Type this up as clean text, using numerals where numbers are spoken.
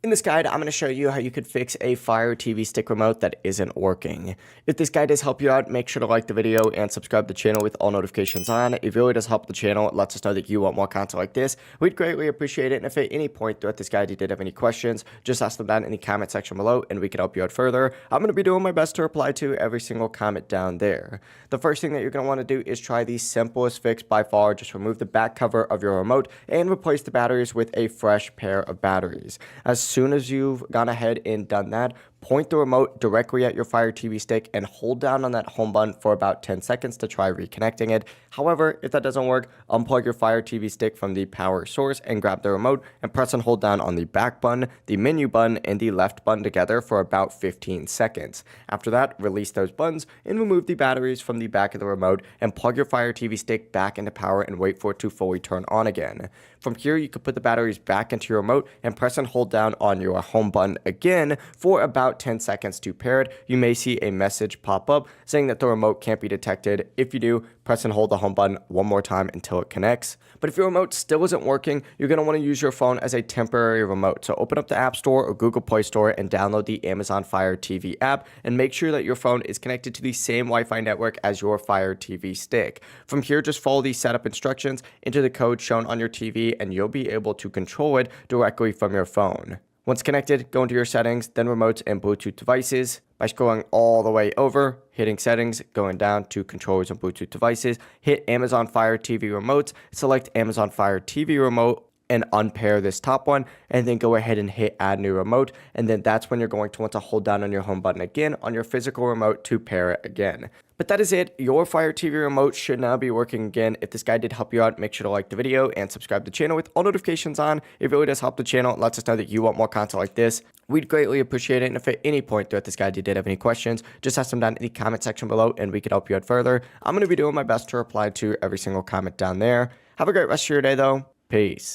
In this guide, I'm going to show you how you could fix a Fire TV stick remote that isn't working. If this guide does help you out, make sure to like the video and subscribe to the channel with all notifications on. It really does help the channel. It lets us know that you want more content like this. We'd greatly appreciate it. And if at any point throughout this guide you did have any questions, just ask them down in the comment section below and we can help you out further. I'm going to be doing my best to reply to every single comment down there. The first thing that you're going to want to do is try the simplest fix by far. Just remove the back cover of your remote and replace the batteries with a fresh pair of batteries. As soon as you've gone ahead and done that, point the remote directly at your Fire TV stick and hold down on that home button for about 10 seconds to try reconnecting it. However, if that doesn't work, unplug your Fire TV stick from the power source and grab the remote and press and hold down on the back button, the menu button, and the left button together for about 15 seconds. After that, release those buttons and remove the batteries from the back of the remote and plug your Fire TV stick back into power and wait for it to fully turn on again. From here, you can put the batteries back into your remote and press and hold down on your home button again for about 10 seconds to pair it. You may see a message pop up saying that the remote can't be detected. If you do, press and hold the home button one more time until it connects. But if your remote still isn't working, you're going to want to use your phone as a temporary remote. So open up the App Store or Google Play Store and download the Amazon Fire TV app and make sure that your phone is connected to the same Wi-Fi network as your Fire TV stick. From here, just follow the setup instructions, enter the code shown on your TV, and you'll be able to control it directly from your phone. Once connected, go into your settings, then remotes and Bluetooth devices. By scrolling all the way over, hitting settings, going down to controllers and Bluetooth devices, hit Amazon Fire TV remotes, select Amazon Fire TV remote, and unpair this top one, and then go ahead and hit add new remote, and then that's when you're going to want to hold down on your home button again on your physical remote to pair it again. But that is it. Your Fire TV remote should now be working again. If this guide did help you out, make sure to like the video and subscribe to the channel with all notifications on. It really does help the channel. It lets us know that you want more content like this. We'd greatly appreciate it. And if at any point throughout this guide you did have any questions, just ask them down in the comment section below and we can help you out further. I'm going to be doing my best to reply to every single comment down there. Have a great rest of your day though. Peace.